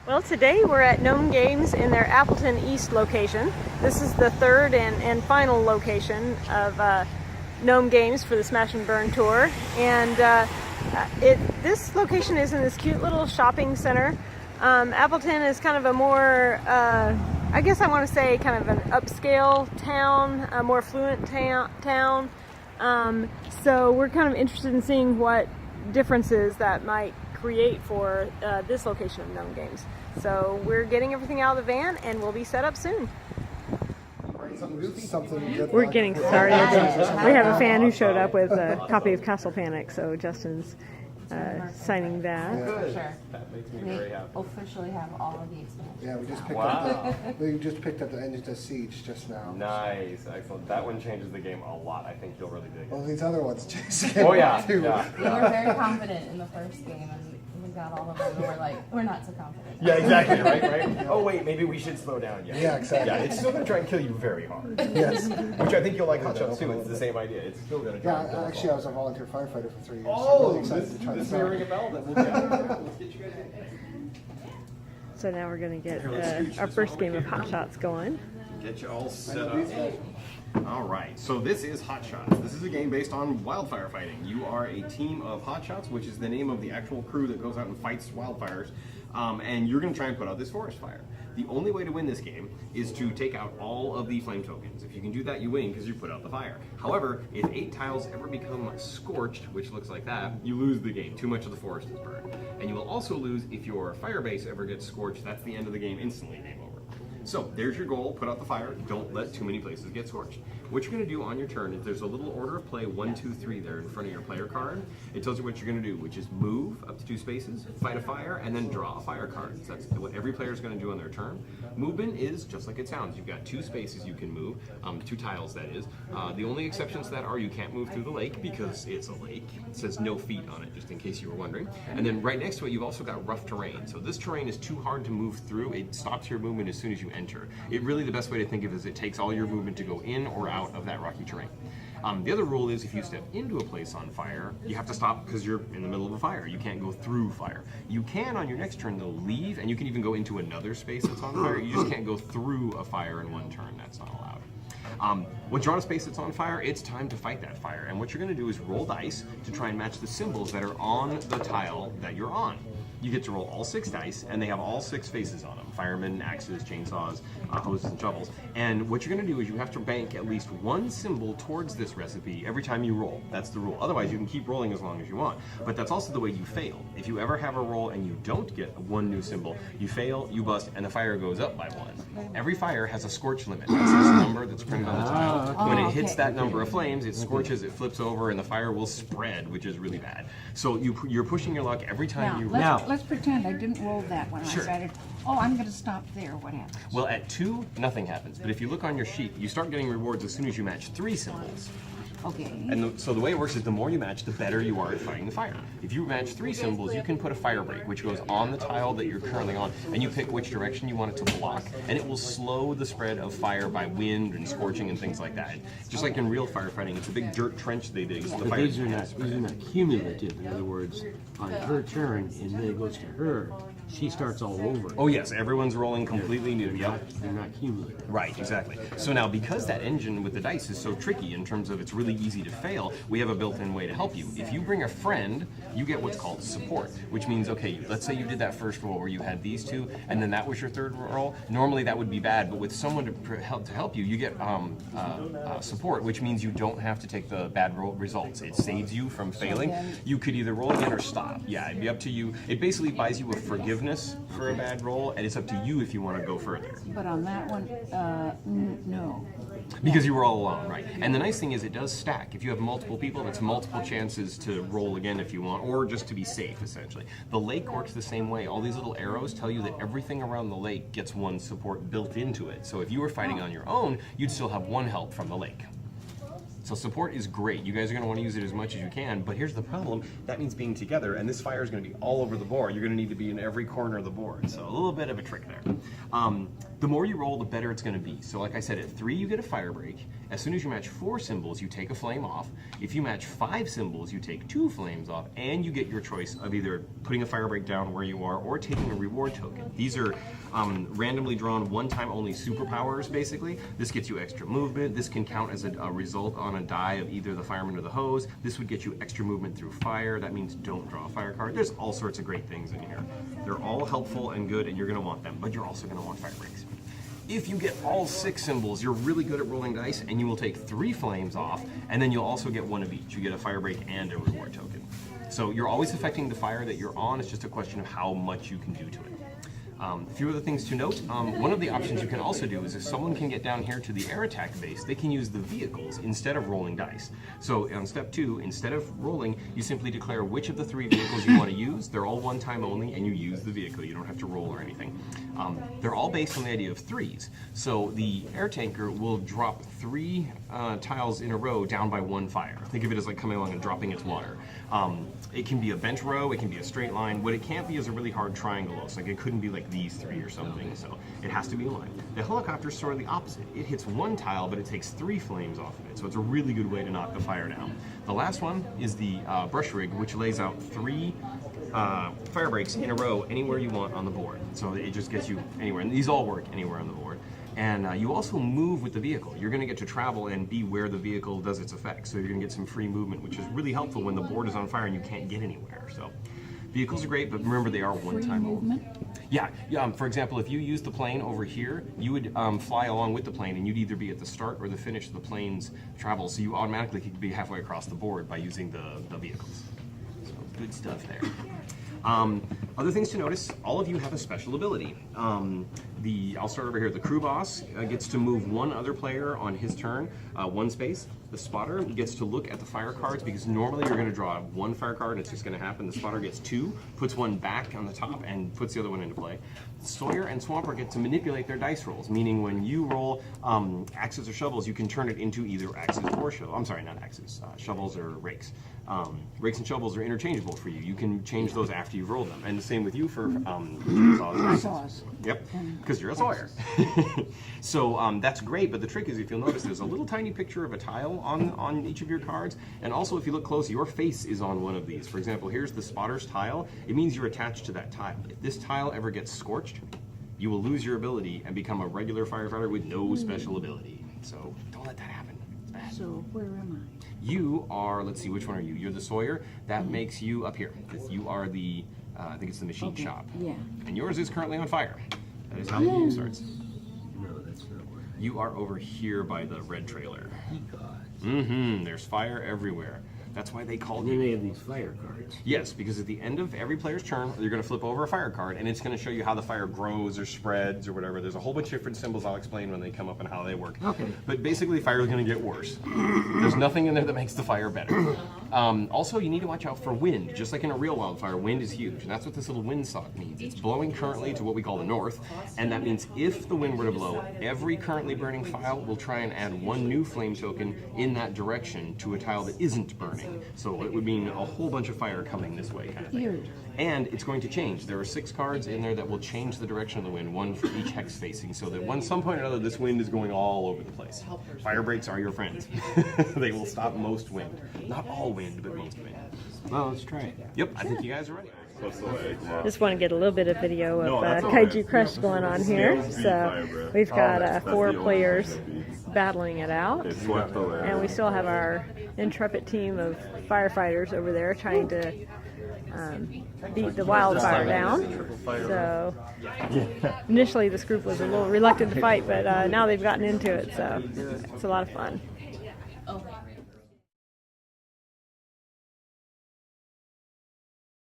Well, today we're at Gnome Games in their Appleton East location. This is the third and final location of Gnome Games for the Smash and Burn tour. And this location is in this cute little shopping center. Appleton is kind of a more, I guess I want to say kind of an upscale town, a more affluent town. So we're kind of interested in seeing what differences that might create for this location of Gnome Games. So we're getting everything out of the van and we'll be set up soon. We're getting started. We have a fan who showed up with a copy of Castle Panic, so Justin's signing that. Sure. That makes me very happy. Officially have all of the expansions. Yeah, we just picked up the Engines of Siege just now. Nice, excellent. That one changes the game a lot. I think you'll really dig it. Well, these other ones change the game. Oh yeah, too. yeah. We were very confident in the first game, and we got all of them, and we're like, we're not so confident. Yeah, exactly, right? Oh wait, maybe we should slow down. Yeah, exactly. Yeah, it's still going to try and kill you very hard. Yes. Which I think you'll like Hot Shots too. It's the same idea. It's still going to try and kill Yeah, us actually, all. I was a volunteer firefighter for 3 years. Oh, so I'm this really excited to try may ring a this bell then. Let's get you guys in. So now we're going to get our first game of Hot Shots going. Get you all set up. All right, so this is Hot Shots. This is a game based on wildfire fighting. You are a team of Hot Shots, which is the name of the actual crew that goes out and fights wildfires, and you're going to try and put out this forest fire. The only way to win this game is to take out all of the flame tokens. If you can do that, you win because you put out the fire. However, if 8 tiles ever become scorched, which looks like that, you lose the game. Too much of the forest is burned. And you will also lose if your fire base ever gets scorched. That's the end of the game instantly, game over. So there's your goal, put out the fire, don't let too many places get scorched. What you're going to do on your turn is there's a little order of play 1, 2, 3 there in front of your player card. It tells you what you're going to do, which is move up to 2 spaces, fight a fire, and then draw a fire card. So that's what every player is going to do on their turn. Movement is just like it sounds. You've got 2 spaces you can move, 2 tiles that is. The only exceptions to that are you can't move through the lake because it's a lake. It says no feet on it, just in case you were wondering. And then right next to it, you've also got rough terrain. So this terrain is too hard to move through. It stops your movement as soon as you enter. It really, the best way to think of it is it takes all your movement to go in or out of that rocky terrain. The other rule is if you step into a place on fire, you have to stop because you're in the middle of a fire. You can't go through fire. You can, on your next turn, though, leave, and you can even go into another space that's on fire. You just can't go through a fire in one turn. That's not allowed. Once you're on a space that's on fire, it's time to fight that fire. And what you're going to do is roll dice to try and match the symbols that are on the tile that you're on. You get to roll all 6 dice, and they have all 6 faces on them. Firemen, axes, chainsaws, hoses, and shovels. And what you're going to do is you have to bank at least 1 symbol towards this recipe every time you roll. That's the rule. Otherwise, you can keep rolling as long as you want. But that's also the way you fail. If you ever have a roll and you don't get 1 new symbol, you fail, you bust, and the fire goes up by 1. Every fire has a scorch limit. That's this number that's printed on the tile. When it hits that number of flames, it scorches, it flips over, and the fire will spread, which is really bad. So you're pushing your luck every time you roll. Let's pretend I didn't roll that when Sure. I started. Oh, I'm going to stop there. What happens? Well, at 2, nothing happens. But if you look on your sheet, you start getting rewards as soon as you match 3 symbols. Okay. And so the way it works is the more you match, the better you are at fighting the fire. If you match 3 symbols, you can put a fire break, which goes on the tile that you're currently on, and you pick which direction you want it to block, and it will slow the spread of fire by wind and scorching and things like that. Just like in real firefighting, it's a big dirt trench they dig, so the But fire these are not cumulative. In other words, on her turn, and then it goes to her, she starts all over. Oh yes, everyone's rolling completely new, yep. They're not cumulative. Right, exactly. So now, because that engine with the dice is so tricky in terms of it's really easy to fail, we have a built-in way to help you. If you bring a friend, you get what's called support, which means, okay, let's say you did that first roll where you had these 2, and then that was your 3rd roll. Normally that would be bad, but with someone to help you, you get support, which means you don't have to take the bad roll results. It saves you from failing. You could either roll again or stop. Yeah, it'd be up to you. It basically buys you a forgiveness for a bad roll, and it's up to you if you want to go further. But on that one, no. Because you were all alone, right? And the nice thing is it does stack. If you have multiple people, that's multiple chances to roll again if you want, or just to be safe, essentially. The lake works the same way. All these little arrows tell you that everything around the lake gets 1 support built into it. So if you were fighting on your own, you'd still have 1 help from the lake. So support is great. You guys are going to want to use it as much as you can, but here's the problem. That means being together, and this fire is going to be all over the board. You're going to need to be in every corner of the board. So a little bit of a trick there. The more you roll, the better it's going to be. So like I said, at 3 you get a fire break. As soon as you match 4 symbols, you take a flame off. If you match 5 symbols, you take 2 flames off, and you get your choice of either putting a fire break down where you are or taking a reward token. These are randomly drawn, one-time only superpowers, basically. This gets you extra movement. This can count as a result on a die of either the fireman or the hose. This would get you extra movement through fire. That means don't draw a fire card. There's all sorts of great things in here. They're all helpful and good, and you're going to want them, but you're also going to want fire breaks. If you get all 6 symbols, you're really good at rolling dice, and you will take 3 flames off, and then you'll also get 1 of each. You get a fire break and a reward token. So you're always affecting the fire that you're on. It's just a question of how much you can do to it. A few other things to note. One of the options you can also do is if someone can get down here to the air attack base, they can use the vehicles instead of rolling dice. So on step 2, instead of rolling, you simply declare which of the 3 vehicles you want to use. They're all one time only, and you use the vehicle. You don't have to roll or anything. They're all based on the idea of 3s. So the air tanker will drop 3 tiles in a row down by 1 fire. Think of it as like coming along and dropping its water. It can be a bench row, it can be a straight line. What it can't be is a really hard triangle. So like it couldn't be like these 3 or something, so it has to be a line. The helicopter is sort of the opposite. It hits 1 tile, but it takes 3 flames off of it, so it's a really good way to knock the fire down. The last one is the brush rig, which lays out 3 fire breaks in a row anywhere you want on the board. So it just gets you anywhere, and these all work anywhere on the board. And you also move with the vehicle. You're going to get to travel and be where the vehicle does its effect. So you're going to get some free movement, which is really helpful when the board is on fire and you can't get anywhere. So vehicles are great, but remember they are one-time only. Yeah. For example, if you use the plane over here, you would fly along with the plane, and you'd either be at the start or the finish of the plane's travel. So you automatically could be halfway across the board by using the vehicles. So good stuff there. Other things to notice, all of you have a special ability. I'll start over here. The crew boss gets to move 1 other player on his turn, 1 space. The spotter gets to look at the fire cards, because normally you're going to draw 1 fire card and it's just going to happen. The spotter gets 2, puts 1 back on the top, and puts the other one into play. Sawyer and Swamper get to manipulate their dice rolls, meaning when you roll axes or shovels, you can turn it into either axes or shovels. I'm sorry, not axes, shovels or rakes. Rakes and shovels are interchangeable for you. You can change those after you've rolled them. And the same with you for saws. Yep, because you're a Sawyer. So that's great, but the trick is, if you'll notice, there's a little tiny picture of a tile on each of your cards, and also if you look close, your face is on one of these. For example, here's the spotter's tile. It means you're attached to that tile. If this tile ever gets scorched, you will lose your ability and become a regular firefighter with no special ability. So don't let that happen. It's bad. So where am I? You are, let's see, which one are you? You're the Sawyer. That makes you up here. You are the, I think it's the machine shop. Yeah. And yours is currently on fire. That is how the game starts. No, that's not where. You are over here by the red trailer. God. There's fire everywhere. That's why they called And then you. they have these fire cards. Yes, because at the end of every player's turn, you're going to flip over a fire card, and it's going to show you how the fire grows or spreads or whatever. There's a whole bunch of different symbols I'll explain when they come up and how they work. Okay. But basically, fire is going to get worse. There's nothing in there that makes the fire better. Also, you need to watch out for wind. Just like in a real wildfire, wind is huge, and that's what this little windsock means. It's blowing currently to what we call the north, and that means if the wind were to blow, every currently burning tile will try and add 1 new flame token in that direction to a tile that isn't burning. So it would mean a whole bunch of fire coming this way, kind of thing. And it's going to change. There are 6 cards in there that will change the direction of the wind, 1 for each hex facing, so that at some point or another, this wind is going all over the place. Fire breaks are your friends. They will stop most wind. Not all wind, but most wind. Well, let's try it. Yep, I think you guys are ready. Just want to get a little bit of video of Kaiju Crush going on here. So we've got 4 players battling it out, and we still have our intrepid team of firefighters over there trying to beat the wildfire down. So initially this group was a little reluctant to fight, but now they've gotten into it, so it's a lot of fun.